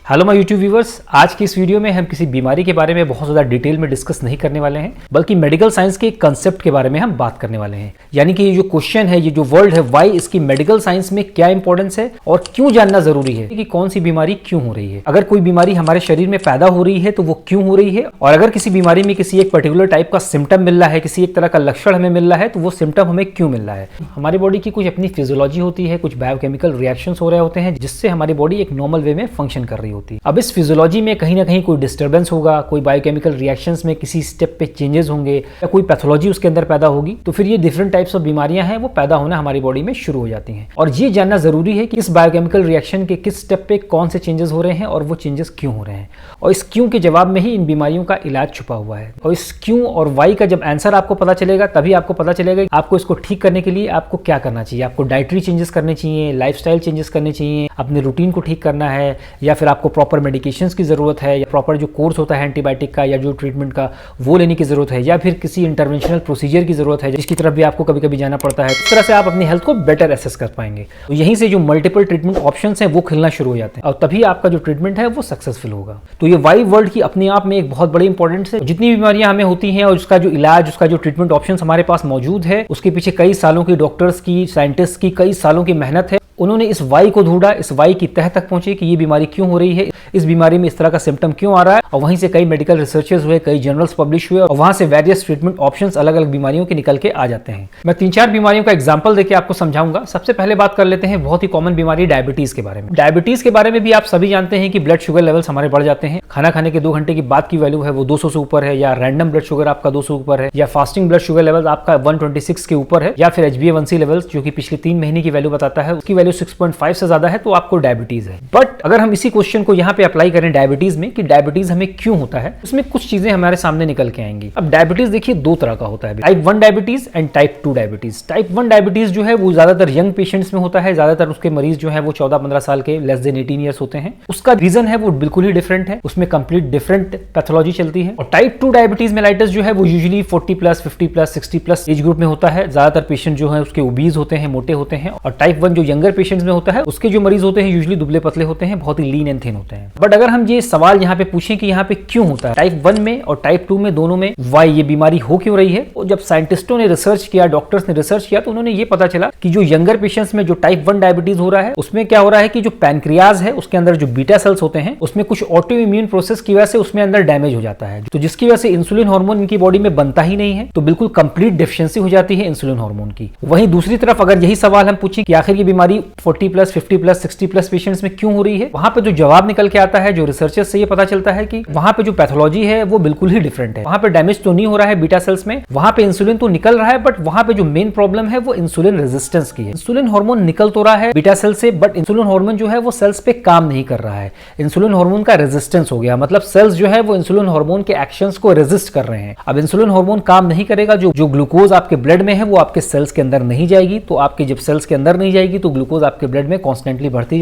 Hello my YouTube viewers, आज की इस वीडियो में हम किसी बीमारी के बारे में बहुत ज़्यादा डिटेल में डिस्कस नहीं करने वाले हैं, बल्कि मेडिकल साइंस के एक कंसेप्ट के बारे में हम बात करने वाले हैं। यानी कि ये जो क्वेश्चन है, ये जो वर्ड है वाई, इसकी मेडिकल साइंस में क्या इंपॉर्टेंस है और क्यों जानना जरूरी है कि कौन सी बीमारी क्यों हो रही है। अगर कोई बीमारी हमारे शरीर में पैदा हो रही है तो वो क्यों हो रही है, और अगर किसी बीमारी में किसी एक पर्टिकुलर टाइप का सिम्टम मिल रहा है, किसी एक तरह का लक्षण हमें मिल रहा है, तो वो सिम्टम हमें क्यों मिल रहा है। हमारी बॉडी की कुछ अपनी फिजियोलॉजी होती है, कुछ बायोकेमिकल रिएक्शंस हो रहे होते हैं जिससे हमारी बॉडी एक नॉर्मल वे में फंक्शन कर रही होती है। अब इस फिजियोलॉजी में कहीं ना कहीं कोई डिस्टर्बेंस होगा, कोई बायोकेमिकल रिएक्शंस में किसी स्टेप पे चेंजेस होंगे या कोई पैथोलॉजी उसके अंदर पैदा होगी, तो फिर ये डिफरेंट टाइप्स ऑफ बीमारियां हैं वो पैदा होना हमारी बॉडी में शुरू हो जाती हैं। और ये जानना जरूरी है कि इस बायोकेमिकल रिएक्शन के किस स्टेप पे कौन से चेंजेस हो रहे हैं और वो चेंजेस क्यों हो रहे हैं, और इस क्यों के जवाब में ही इन बीमारियों का इलाज छुपा हुआ है। और इस क्यों और वाई का जब आंसर आपको पता चलेगा, तभी आपको पता चलेगा कि आपको इसको ठीक करने के लिए आपको क्या करना चाहिए। आपको डाइटरी चेंजेस करने चाहिए, लाइफस्टाइल चेंजेस करने चाहिए, अपने रूटीन को ठीक करना है, या फिर आपको प्रॉपर मेडिकेशंस की जरूरत है, या प्रॉपर जो कोर्स होता है एंटीबायोटिक का या जो ट्रीटमेंट का वो लेने की जरूरत है, या फिर किसी इंटरवेंशनल प्रोसीजर की जरूरत है जिसकी तरफ भी आपको कभी कभी जाना पड़ता है। इस तरह से आप अपनी हेल्थ को बेटर एसेस कर पाएंगे। तो यहीं से जो मल्टीपल ट्रीटमेंट ऑप्शंस हैं वो खिलना शुरू हो जाते हैं, और तभी आपका जो ट्रीटमेंट है वो सक्सेसफुल होगा। तो ये वाई वर्ड की अपने आप में एक बहुत बड़ी इंपॉर्टेंस है। जितनी बीमारियां हमें होती हैं और उसका जो इलाज, उसका जो ट्रीटमेंट ऑप्शंस हमारे पास मौजूद है, उसके पीछे कई सालों की डॉक्टर्स की, साइंटिस्ट की कई सालों की मेहनत है। उन्होंने इस वाई को ढूंढा, इस वाई की तह तक पहुंचे कि ये बीमारी क्यों हो रही है, इस बीमारी में इस तरह का सिम्टम क्यों आ रहा है, और वहीं से कई मेडिकल रिसर्चेस हुए, कई जर्नल्स पब्लिश हुए, और वहां से वेरियस ट्रीटमेंट ऑप्शंस अलग अलग बीमारियों के निकल के आ जाते हैं। मैं 3-4 बीमारियों का एग्जांपल देके आपको समझाऊंगा। सबसे पहले बात कर लेते हैं बहुत ही कॉमन बीमारी डायबिटीज के बारे में। डायबिटीज के बारे में भी आप सभी जानते हैं कि ब्लड शुगर लेवल्स हमारे बढ़ जाते हैं। खाना खाने के 2 घंटे की बाद की वैल्यू है वो 200 से ऊपर है, या रैंडम ब्लड शुगर आपका 200 ऊपर है, या फास्टिंग ब्लड शुगर लेवल आपका 126 के ऊपर है, या फिर HbA1c लेवल्स जो कि पिछले 3 महीने की वैल्यू बताता है उसकी वैल्यू 6.5 से ज्यादा है, तो आपको डायबिटीज है। बट अगर हम इसी क्वेश्चन को यहाँ पे अप्लाई करें डायबिटीज में कि डायबिटीज हमें क्यों होता है, उसमें कुछ चीजें हमारे सामने निकल के आएंगी। अब डायबिटीज देखिए 2 तरह का होता है, type 1 diabetes and type 2 diabetes. Type 1 diabetes जो है वो ज्यादातर यंग पेशेंट्स में होता है, ज्यादातर उसके मरीज जो है वो 14-15 साल के, लेस देन 18 ईयर्स होते हैं। उसका रीजन है वो बिल्कुल ही डिफरेंट है, उसमें कंप्लीट डिफरेंट पैथोलॉजी चलती है। और टाइप 2 डायबिटीज मेलाइटिस जो है वो यूजुअली 40+, 50+, 60+ एज ग्रुप में होता है। ज्यादातर पेशेंट जो है उसके ओबीज होते हैं, मोटे होते हैं। और टाइप 1 जो यंगर पेशेंट्स में होता है, उसके जो मरीज होते हैं यूजुअली दुबले पतले होते हैं, बहुत ही लीन एंड थिन होते हैं। बट अगर हम ये सवाल यहाँ पे पूछें कि यहाँ पे क्यों होता है, टाइप 1 में और टाइप 2 में, दोनों में वाई, ये बीमारी हो क्यों रही है, और जब साइंटिस्टों ने रिसर्च किया, डॉक्टर्स ने रिसर्च किया, तो उन्होंने ये पता चला कि जो यंगर पेशेंट्स में जो टाइप 1 डायबिटीज हो रहा है, उसमें क्या हो रहा है कि जो पैनक्रियाज है उसके अंदर जो बीटा सेल्स होते हैं, उसमें कुछ ऑटो इम्यून प्रोसेस की वजह से उसमें अंदर डैमेज हो जाता है, तो जिसकी वजह से इंसुलिन हार्मोन इनकी बॉडी में बनता ही नहीं है, तो बिल्कुल कंप्लीट डेफिशिएंसी हो जाती है इंसुलिन हार्मोन की। वहीं दूसरी तरफ अगर यही सवाल हम पूछें कि आखिर ये बीमारी 40+, 50+, 60+ पेशेंट्स में क्यों हो रही है, वहां पे जो जवाब निकल के आता है, जो रिसर्चर्स से ये पता चलता है कि वहां पे जो पैथोलॉजी है वो बिल्कुल ही डिफरेंट है। वहां पे डैमेज तो नहीं हो रहा है बीटा सेल्स में, वहां पे इंसुलिन तो निकल रहा है, बट वहां पे जो मेन प्रॉब्लम है वो इंसुलिन रेजिस्टेंस की है। इंसुलिन हार्मोन निकल तो रहा है बीटा सेल से, बट इंसुलिन हार्मोन जो है वो सेल्स पे काम नहीं कर रहा है। इंसुलिन हार्मोन का रेजिस्टेंस हो गया, मतलब सेल्स जो है वो इंसुलिन हार्मोन के एक्शंस को रेजिस्ट कर रहे हैं। अब इंसुलिन हार्मोन काम नहीं करेगा, जो ग्लूकोज आपके ब्लड में है वो आपके सेल्स के अंदर नहीं जाएगी, तो आपके जब सेल्स के अंदर नहीं जाएगी तो ग्लूकोज आपके ब्लड में कॉन्स्टेंटली बढ़ती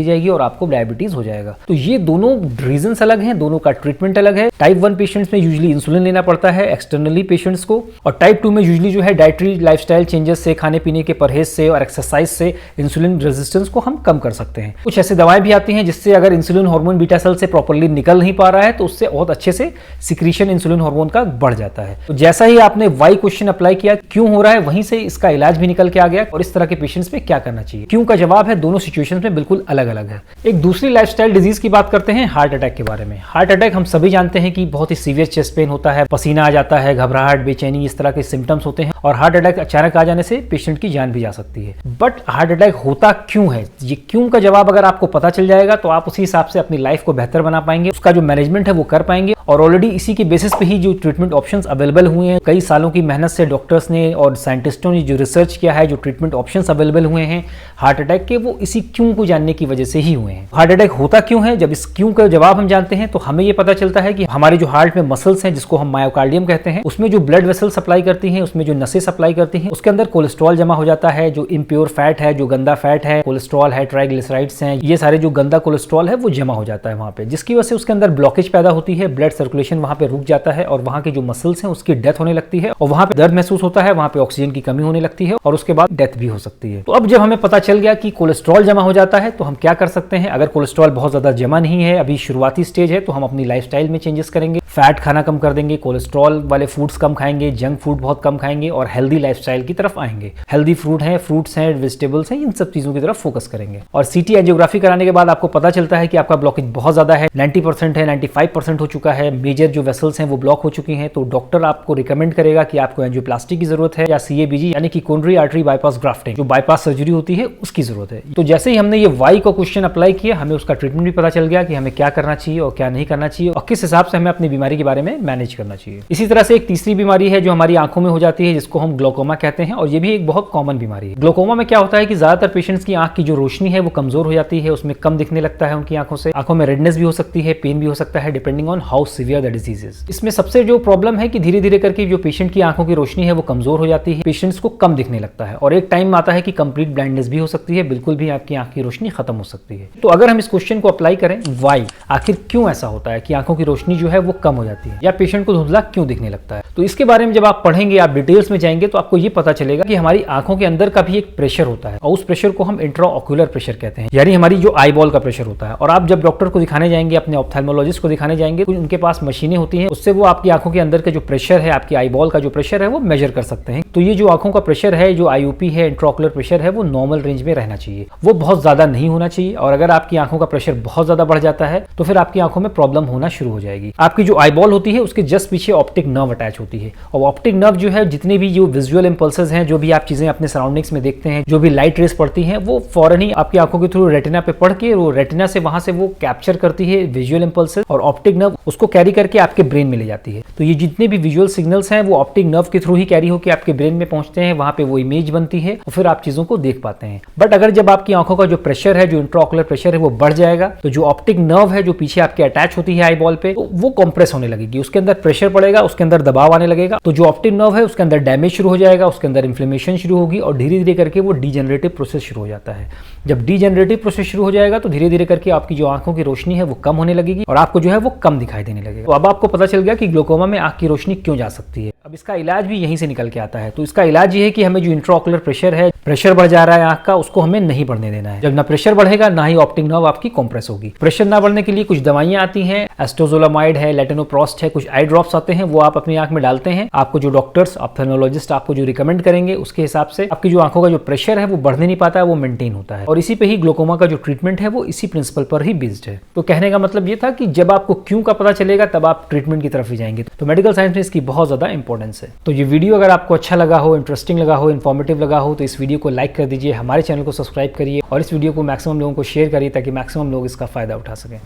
जाएगी और आपको डायबिटीज हो जाएगा। तो ये दोनों रीजंस अलग हैं, दोनों का ट्रीटमेंट अलग है। टाइप 1 पेशेंट्स में यूजुअली इंसुलिन लेना पड़ता है एक्सटर्नली पेशेंट्स को, और टाइप 2 में यूजुअली जो है डाइटरी लाइफस्टाइल चेंजेस से, खाने पीने के परहेज से और एक्सरसाइज से इंसुलिन रेजिस्टेंस को हम कम कर सकते हैं। कुछ ऐसे दवाएं भी आती हैं जिससे अगर इंसुलिन हार्मोन बीटा सेल से प्रॉपर्ली निकल नहीं पा रहा है तो उससे बहुत अच्छे से सिक्रीशन इंसुलिन हार्मोन का बढ़ जाता है। तो जैसा ही आपने वाई क्वेश्चन अप्लाई किया, क्यों हो रहा है, वहीं से इसका इलाज भी निकल के आ गया, और इस तरह के पेशेंट्स में क्या करना चाहिए। क्यों का जवाब है दोनों सिचुएशंस में बिल्कुल अलग अलग है। एक दूसरी लाइफस्टाइल डिजीज की बात करते हैं, हार्ट अटैक के बारे में। हार्ट अटैक हम सभी जानते हैं कि बहुत ही सीवियर चेस्ट पेन होता है, पसीना आ जाता है, घबराहट, बेचैनी, इस तरह के सिम्टम्स होते हैं, और हार्ट अटैक अचानक आ जाने से पेशेंट की जान भी जा सकती है। बट हार्ट अटैक होता क्यों है, ये क्यों का जवाब अगर आपको पता चल जाएगा तो आप उसी हिसाब से अपनी लाइफ को बेहतर बना पाएंगे, उसका जो मैनेजमेंट है वो कर पाएंगे, और ऑलरेडी इसी के बेसिस पे ही जो ट्रीटमेंट ऑप्शंस अवेलेबल हुए हैं, कई सालों की मेहनत से डॉक्टर्स ने और साइंटिस्टों ने जो रिसर्च किया है, जो ट्रीटमेंट ऑप्शंस अवेलेबल हुए हैं हार्ट अटैक के, वो इसी क्यों को जानने की वजह से ही हुए हैं। हार्ट अटैक होता क्यों है, जब इस क्यों का जवाब हम जानते हैं तो हमें ये पता चलता है कि हमारे जो हार्ट में मसल्स हैं, जिसको हम मायोकार्डियम कहते हैं, उसमें जो ब्लड वेसल सप्लाई करती हैं, उसमें जो नसें सप्लाई करती हैं, उसके अंदर कोलेस्ट्रॉल जमा हो जाता है, जो इम्प्योर फैट है, जो गंदा फैट है, कोलेस्ट्रॉल है, ट्राइग्लिसराइड्स हैं, ये सारे जो गंदा कोलेस्ट्रॉल है वो जमा हो जाता है वहां पे, जिसकी वजह से उसके अंदर ब्लॉकेज पैदा होती है, ब्लड सर्कुलेशन वहां पे रुक जाता है, और वहां के जो मसल्स हैं उसकी डेथ होने लगती है, और वहां पे दर्द महसूस होता है, वहां पे ऑक्सीजन की कमी होने लगती है, और उसके बाद डेथ भी हो सकती है। तो अब जब हमें पता चल गया कि कोलेस्ट्रॉल जमा हो जाता है तो हम क्या कर सकते हैं। अगर कोलेस्ट्रॉल बहुत ज्यादा जमा नहीं है, अभी शुरुआती स्टेज है, तो हम अपनी लाइफस्टाइल में चेंजेस करेंगे, फैट खाना कम कर देंगे, कोलेस्ट्रॉल वाले फूड्स कम खाएंगे, जंक फूड बहुत कम खाएंगे और हेल्दी लाइफस्टाइल की तरफ आएंगे। हेल्दी फूड है, फ्रूट्स हैं, वेजिटेबल्स हैं, इन सब चीजों की तरफ फोकस करेंगे। और सीटी एंजियोग्राफी कराने के बाद आपको पता चलता है कि आपका ब्लॉकेज बहुत ज्यादा है, 90% है, 95% हो चुका है, मेजर जो वेसल्स हैं वो ब्लॉक हो चुकी हैं, तो डॉक्टर आपको रिकमेंड करेगा कि आपको एंजियोप्लास्टी की जरूरत है या CABG यानी कि कोरोनरी आर्टरी बाईपास ग्राफ्टिंग, जो बाईपास सर्जरी होती है उसकी जरूरत है। तो जैसे ही हमने ये वाई का क्वेश्चन अप्लाई किया, हमें उसका ट्रीटमेंट भी पता चल गया कि हमें क्या करना चाहिए और क्या नहीं करना चाहिए और किस हिसाब से हमें अपनी बीमारी के बारे में मैनेज करना चाहिए। इसी तरह से एक तीसरी बीमारी है जो हमारी आंखों में हो जाती है, जिसको हम ग्लोकोमा कहते हैं, और ये भी एक बहुत कॉमन बीमारी है। ग्लोकोमा में क्या होता है कि ज्यादातर पेशेंट्स की आंख की जो रोशनी है वो कमजोर हो जाती है, उसमें कम दिखने लगता है उनकी आंखों से, आंखों में रेडनेस भी हो सकती है, पेन भी हो सकता है, depending on how severe the disease is. इसमें सबसे जो प्रॉब्लम है कि धीरे धीरे करके जो पेशेंट की आंखों की रोशनी है वो कमजोर हो जाती है, पेशेंट्स को कम दिखने लगता है और एक टाइम आता है कि कंप्लीट ब्लाइंडनेस भी हो सकती है, बिल्कुल भी आपकी आंख की रोशनी खत्म हो सकती है। तो अगर हम इस क्वेश्चन को अप्लाई करें, वाई, आखिर क्यों ऐसा होता है कि आंखों की रोशनी जो है वो कम हो जाती है या पेशेंट को धुंधला क्यों दिखने लगता है, तो इसके बारे में जब आप पढ़ेंगे, आप डिटेल्स में जाएंगे तो आपको ये पता चलेगा कि हमारी आंखों के अंदर का भी एक प्रेशर होता है और उस प्रेशर को हम इंट्राऑक्यूलर प्रेशर कहते हैं, यानी हमारी जो आई बॉल का प्रेशर होता है। और आप जब डॉक्टर को दिखाने जाएंगे, अपने ऑप्थेल्मोलॉजिस्ट को दिखाने जाएंगे, तो उनके पास मशीनें होती हैं, उससे वो आपकी आंखों के अंदर का जो प्रेशर है, आपकी आई बॉल का जो प्रेशर है वो मेजर कर सकते हैं। तो ये जो आंखों का प्रेशर है, जो IOP है, इंट्राऑक्यूलर प्रेशर है, वो नॉर्मल रेंज में रहना चाहिए, वो बहुत ज्यादा नहीं होना चाहिए। और अगर आपकी आंखों का प्रेशर बहुत ज्यादा बढ़ जाता है तो फिर आपकी आंखों में प्रॉब्लम होना शुरू हो जाएगी। आपकी जो आई बॉल होती है उसके जस्ट पीछे ऑप्टिक नर्व अटैच होती है और ऑप्टिक नर्व जो है, जितने भी जो विजुअल इंपल्सेस हैं, जो भी आप चीजें अपने सराउंडिंग्स में देखते हैं, जो भी लाइट रेस पड़ती हैं, वो फौरन ही आपकी आंखों के थ्रू रेटिना पे पड़ के वो रेटिना से वहां से वो कैप्चर करती है विजुअल इंपल्सेस और ऑप्टिक नर्व उसको कैरी करके आपके ब्रेन में ले जाती है। तो ये जितने भी विजुअल सिग्नल्स हैं वो ऑप्टिक नर्व के थ्रू ही कैरी होकर आपके ब्रेन में पहुंचते हैं, वहां पे वो इमेज बनती है और फिर आप चीजों को देख पाते हैं। बट अगर जब आपकी आंखों का जो प्रेशर है, जो इंट्राऑक्यूलर प्रेशर है, वो बढ़ जाएगा तो जो ऑप्टिक नर्व है जो पीछे आपके अटैच होती है आई बॉल पे, तो वो कंप्रेस होने लगेगी, उसके अंदर प्रेशर पड़ेगा, उसके अंदर दबाव आने लगेगा, तो जो ऑप्टिक नर्व है उसके अंदर डैमेज शुरू हो जाएगा, उसके अंदर इन्फ्लेमेशन शुरू होगी और धीरे धीरे करके वो डीजेनरेटिव प्रोसेस शुरू हो जाता है। जब डीजेनरेटिव प्रोसेस शुरू हो जाएगा तो धीरे धीरे करके आपकी जो आंखों की रोशनी है वो कम होने लगेगी और आपको जो है वो कम दिखाई देने लगेगा। तो अब आपको पता चल गया कि ग्लोकोमा में आंख की रोशनी क्यों जा सकती है। अब इसका इलाज भी यहीं से निकल के आता है। तो इसका इलाज ये है कि हमें जो इंट्राऑक्यूलर प्रेशर है, प्रेशर बढ़ जा रहा है आंख का, उसको हमें नहीं बढ़ने देना है। जब ना प्रेशर बढ़ेगा ना ही ऑप्टिक नर्व आपकी कंप्रेस होगी। प्रेशर ना बढ़ने के लिए कुछ दवाइयां आती हैं, एस्टोजोलामाइड है, लेटेनोप्रोस्ट है, कुछ आई ड्रॉप्स आते हैं, वो आप अपनी आंख में डालते हैं। आपको जो डॉक्टर्स, ऑप्थेल्मोलॉजिस्ट आपको जो रिकमेंड करेंगे उसके हिसाब से आपकी जो आंखों का जो प्रेशर है वो बढ़ने नहीं पाता है, वो मेंटेन होता है। और इसी पे ही ग्लोकोमा का जो ट्रीटमेंट है वो इसी प्रिंसिपल पर ही बेस्ड है। तो कहने का मतलब ये था कि जब आपको क्यों का पता चलेगा तब आप ट्रीटमेंट की तरफ ही जाएंगे। तो मेडिकल साइंस में इसकी बहुत ज्यादा इंपॉर्टेंस है। तो ये वीडियो अगर आपको अच्छा लगा हो, इंटरेस्टिंग लगा हो, इन्फॉर्मेटिव लगा हो, तो इस वीडियो को लाइक कर दीजिए, हमारे चैनल को सब्सक्राइब करिए और इस वीडियो को मैक्सिमम लोगों को शेयर करिए ताकि मैक्सिमम लोग इसका फायदा उठा सकें।